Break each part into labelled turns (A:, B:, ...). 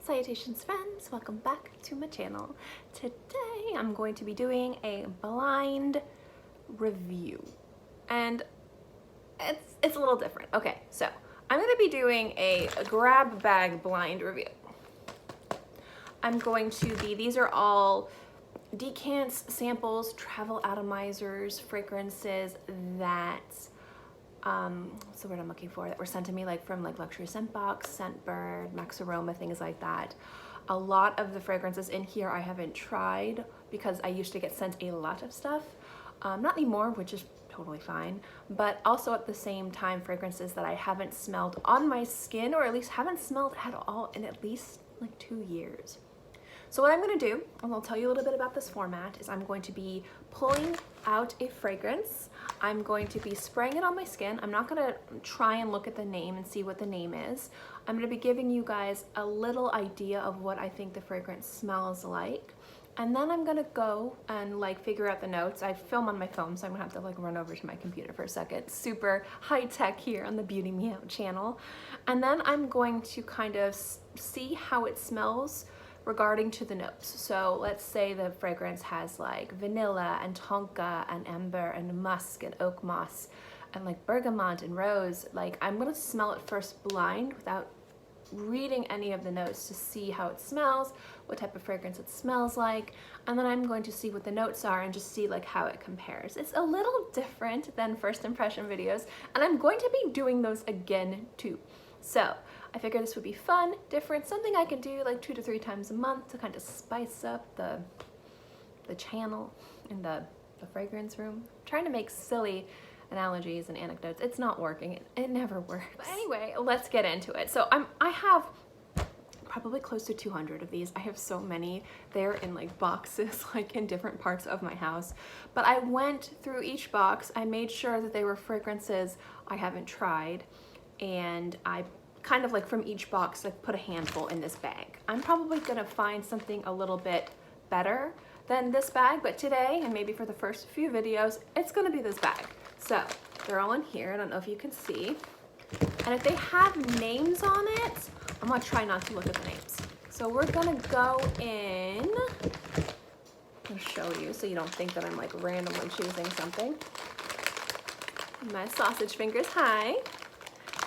A: Salutations friends, welcome back to my channel. Today I'm going to be doing a blind review and it's a little different. Okay, so I'm going to be doing a grab bag blind review. I'm going to be, these are all decants, samples, travel atomizers, fragrances that what's the word I'm looking for, that were sent to me like from like Luxury Scent Box, Scentbird, Max Aroma, things like that. A lot of the fragrances in here I haven't tried because I used to get sent a lot of stuff. Not anymore, which is totally fine, but also at the same time fragrances that I haven't smelled on my skin, or at least haven't smelled at all in at least like 2 years. So what I'm going to do, and I'll tell you a little bit about this format, is I'm going to be pulling out a fragrance. I'm going to be spraying it on my skin. I'm not going to try and look at the name and see what the name is. I'm going to be giving you guys a little idea of what I think the fragrance smells like. And then I'm going to go and like figure out the notes. I film on my phone, so I'm going to have to like run over to my computer for a second. Super high tech here on the Beauty Meow channel. And then I'm going to kind of see how it smells regarding to the notes. So let's say the fragrance has like vanilla and tonka and amber and musk and oak moss and like bergamot and rose. Like I'm gonna smell it first blind without reading any of the notes to see how it smells, what type of fragrance it smells like, and then I'm going to see what the notes are and just see like how it compares. It's a little different than first impression videos, and I'm going to be doing those again too. So I figured this would be fun, different, something I can do like 2 to 3 times a month to kind of spice up the channel in the fragrance room. I'm trying to make silly analogies and anecdotes. It's not working. It never works. But anyway, let's get into it. So I have probably close to 200 of these. I have so many. They're in like boxes, like in different parts of my house. But I went through each box. I made sure that they were fragrances I haven't tried, and I kind of like from each box I put a handful in this bag. I'm probably gonna find something a little bit better than this bag, but today, and maybe for the first few videos, it's gonna be this bag. So they're all in here. I don't know if you can see. And if they have names on it, I'm gonna try not to look at the names. So we're gonna go in, I'll show you so you don't think that I'm like randomly choosing something. My sausage fingers high.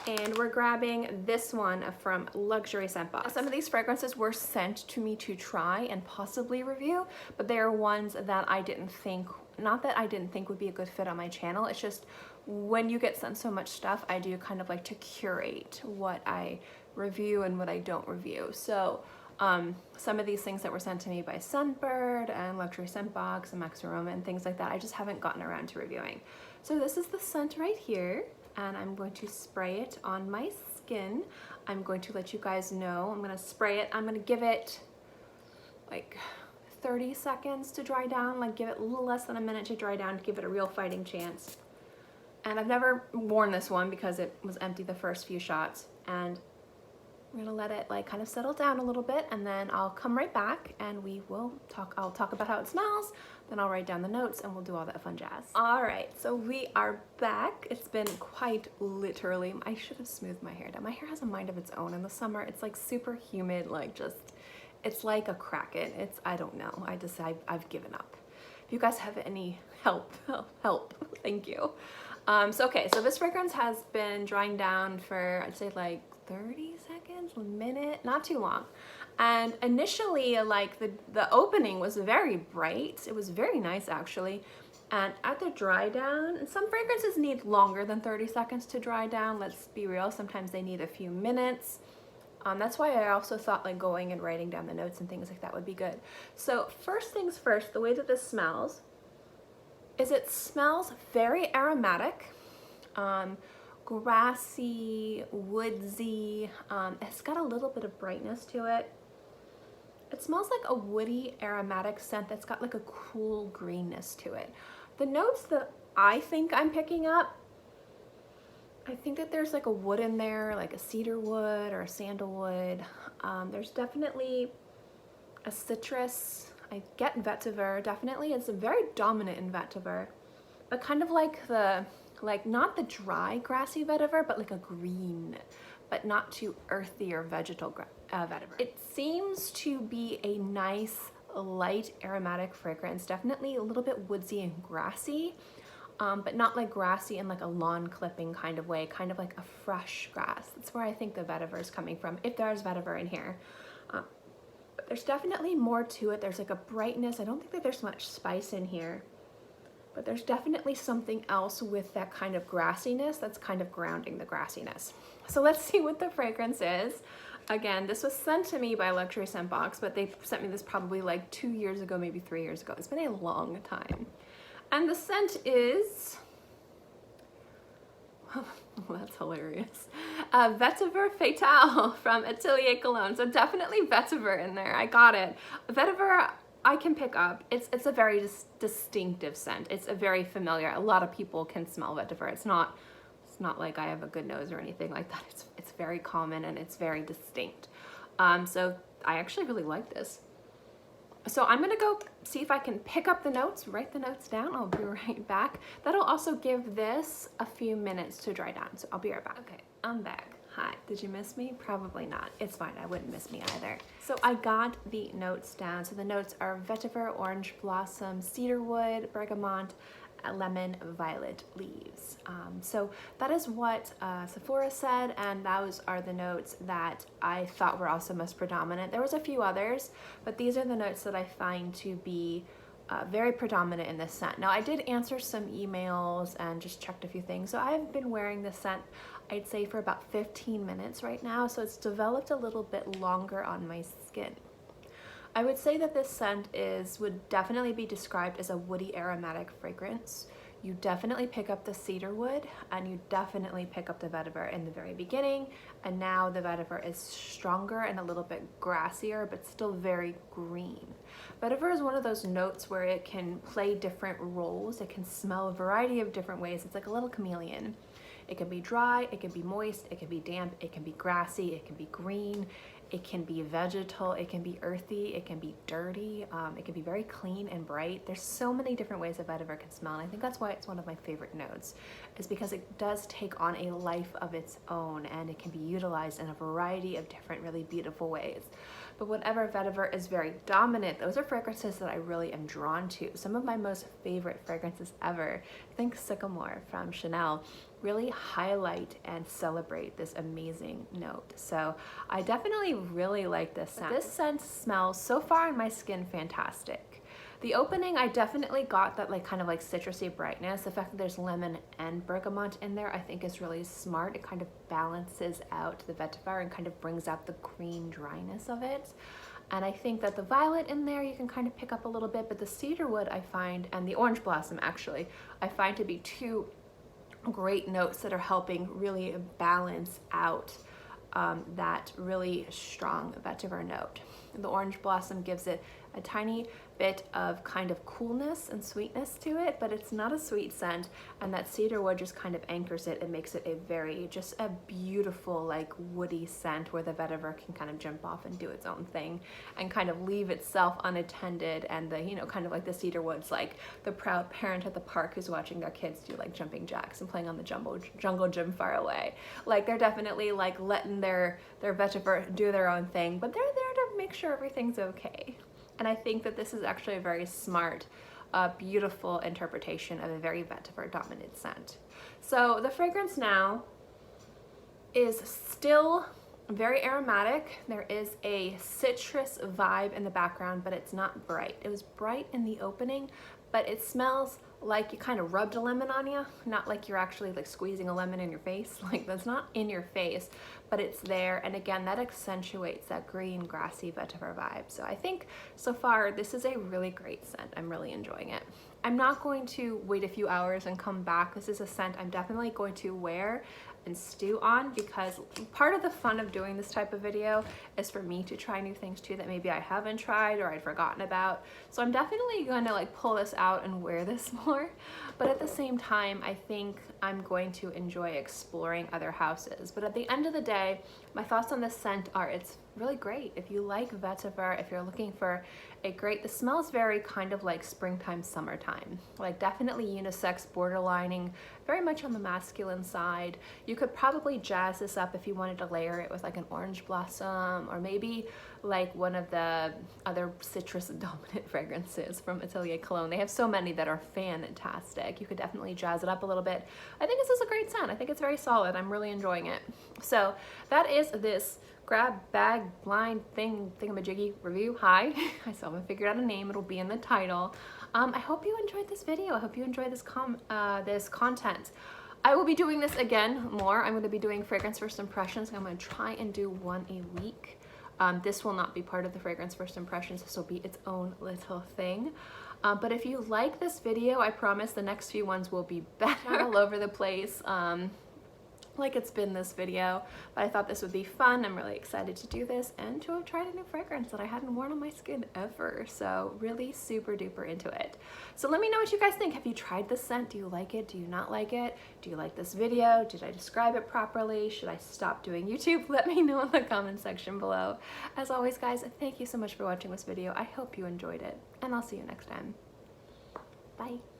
A: And we're grabbing this one from Luxury Scent Box. Some of these fragrances were sent to me to try and possibly review, but they are ones that I didn't think, not that I didn't think would be a good fit on my channel, it's just when you get sent so much stuff, I do kind of like to curate what I review and what I don't review. So some of these things that were sent to me by Scentbird and Luxury Scent Box and Max Aroma and things like that, I just haven't gotten around to reviewing. So this is the scent right here, and I'm going to spray it on my skin. I'm going to let you guys know. I'm gonna spray it. I'm gonna give it like 30 seconds to dry down, like give it a little less than a minute to dry down to give it a real fighting chance. And I've never worn this one because it was empty the first few shots. And I'm gonna let it like kind of settle down a little bit, and then I'll come right back and we will talk. I'll talk about how it smells, then I'll write down the notes and we'll do all that fun jazz. All right, so we are back. It's been quite literally, I should have smoothed my hair down. My hair has a mind of its own in the summer. It's like super humid, like just, it's like a kraken. It's, I don't know, I've given up. If you guys have any help, thank you. Okay, so this fragrance has been drying down for, I'd say like 30 seconds, a minute, not too long. And initially, like the opening was very bright. It was very nice actually. And at the dry down, and some fragrances need longer than 30 seconds to dry down. Let's be real, sometimes they need a few minutes. That's why I also thought like going and writing down the notes and things like that would be good. So first things first, the way that this smells is it smells very aromatic. Grassy, woodsy, it's got a little bit of brightness to it. It smells like a woody aromatic scent that's got like a cool greenness to it. The notes that I think I'm picking up, I think that there's like a wood in there, like a cedar wood or a sandalwood. There's definitely a citrus. I get vetiver, definitely. It's very dominant in vetiver, but kind of like the, like not the dry grassy vetiver, but like a green but not too earthy or vegetal vetiver. It seems to be a nice, light aromatic fragrance, definitely a little bit woodsy and grassy, but not like grassy in like a lawn clipping kind of way, kind of like a fresh grass. That's where I think the vetiver is coming from, if there's vetiver in here. But there's definitely more to it. There's like a brightness. I don't think that there's much spice in here, but there's definitely something else with that kind of grassiness that's kind of grounding the grassiness. So let's see what the fragrance is. Again, this was sent to me by Luxury Scent Box, but they sent me this probably like 2 years ago, maybe 3 years ago. It's been a long time. And the scent is, oh, that's hilarious. Vetiver Fatale from Atelier Cologne. So definitely vetiver in there. I got it. Vetiver I can pick up. It's a very distinctive scent. It's a very familiar. A lot of people can smell vetiver. It's not like I have a good nose or anything like that. It's very common and it's very distinct. So I actually really like this. So I'm gonna go see if I can pick up the notes, write the notes down. I'll be right back. That'll also give this a few minutes to dry down. So I'll be right back. Okay, I'm back. Hi, did you miss me? Probably not. It's fine, I wouldn't miss me either. So I got the notes down. So the notes are vetiver, orange blossom, cedarwood, bergamot, lemon, violet leaves. So that is what Sephora said, and those are the notes that I thought were also most predominant. There was a few others, but these are the notes that I find to be very predominant in this scent. Now I did answer some emails and just checked a few things. So I've been wearing this scent, I'd say, for about 15 minutes right now. So it's developed a little bit longer on my skin. I would say that this scent would definitely be described as a woody aromatic fragrance. You definitely pick up the cedarwood and you definitely pick up the vetiver in the very beginning, and now the vetiver is stronger and a little bit grassier, but still very green. Vetiver is one of those notes where it can play different roles. It can smell a variety of different ways. It's like a little chameleon. It can be dry, it can be moist, it can be damp, it can be grassy, it can be green, it can be vegetal, it can be earthy, it can be dirty, it can be very clean and bright. There's so many different ways a vetiver can smell, and I think that's why it's one of my favorite notes, is because it does take on a life of its own and it can be utilized in a variety of different really beautiful ways. But whatever vetiver is very dominant, those are fragrances that I really am drawn to. Some of my most favorite fragrances ever, think Sycamore from Chanel, really highlight and celebrate this amazing note. So I definitely really like this scent. This scent smells so far on my skin fantastic. The opening, I definitely got that like kind of like citrusy brightness. The fact that there's lemon and bergamot in there I think is really smart. It kind of balances out the vetiver and kind of brings out the green dryness of it. And I think that the violet in there you can kind of pick up a little bit, but the cedarwood I find, and the orange blossom actually, I find to be two great notes that are helping really balance out that really strong vetiver note. The orange blossom gives it a tiny bit of kind of coolness and sweetness to it, but it's not a sweet scent, and that cedarwood just kind of anchors it and makes it a very, just a beautiful like woody scent where the vetiver can kind of jump off and do its own thing and kind of leave itself unattended, and the, you know, kind of like the cedarwood's like the proud parent at the park who's watching their kids do like jumping jacks and playing on the jungle gym far away. Like they're definitely like letting their vetiver do their own thing, but they're there to make sure everything's okay. And I think that this is actually a very smart, beautiful interpretation of a very vetiver dominant scent. So the fragrance now is still very aromatic. There is a citrus vibe in the background, but it's not bright. It was bright in the opening, but it smells like you kind of rubbed a lemon on you, not like you're actually like squeezing a lemon in your face. Like that's not in your face, but it's there. And again, that accentuates that green, grassy vetiver vibe. So I think so far this is a really great scent. I'm really enjoying it. I'm not going to wait a few hours and come back. This is a scent I'm definitely going to wear and stew on, because part of the fun of doing this type of video is for me to try new things too that maybe I haven't tried or I'd forgotten about. So I'm definitely going to like pull this out and wear this more, but at the same time I think I'm going to enjoy exploring other houses. But at the end of the day, my thoughts on this scent are it's really great. If you like vetiver, if you're looking for a great, the smell is very kind of like springtime, summertime, like definitely unisex, borderlining, very much on the masculine side. You could probably jazz this up if you wanted to layer it with like an orange blossom, or maybe like one of the other citrus dominant fragrances from Atelier Cologne. They have so many that are fantastic. You could definitely jazz it up a little bit. I think this is a great scent. I think it's very solid. I'm really enjoying it. So that is this grab bag blind thingamajiggy review. Hi. I still haven't figured out a name. It'll be in the title. I hope you enjoyed this video. I hope you enjoyed this this content. I will be doing this again more. I'm going to be doing fragrance first impressions. I'm going to try and do one a week. This will not be part of the fragrance first impressions. This will be its own little thing. But if you like this video, I promise the next few ones will be better all over the place. Like it's been this video, but I thought this would be fun. I'm really excited to do this and to have tried a new fragrance that I hadn't worn on my skin ever. So really super duper into it. So let me know what you guys think. Have you tried this scent? Do you like it? Do you not like it? Do you like this video? Did I describe it properly? Should I stop doing YouTube? Let me know in the comment section below. As always, guys, thank you so much for watching this video. I hope you enjoyed it, and I'll see you next time. Bye.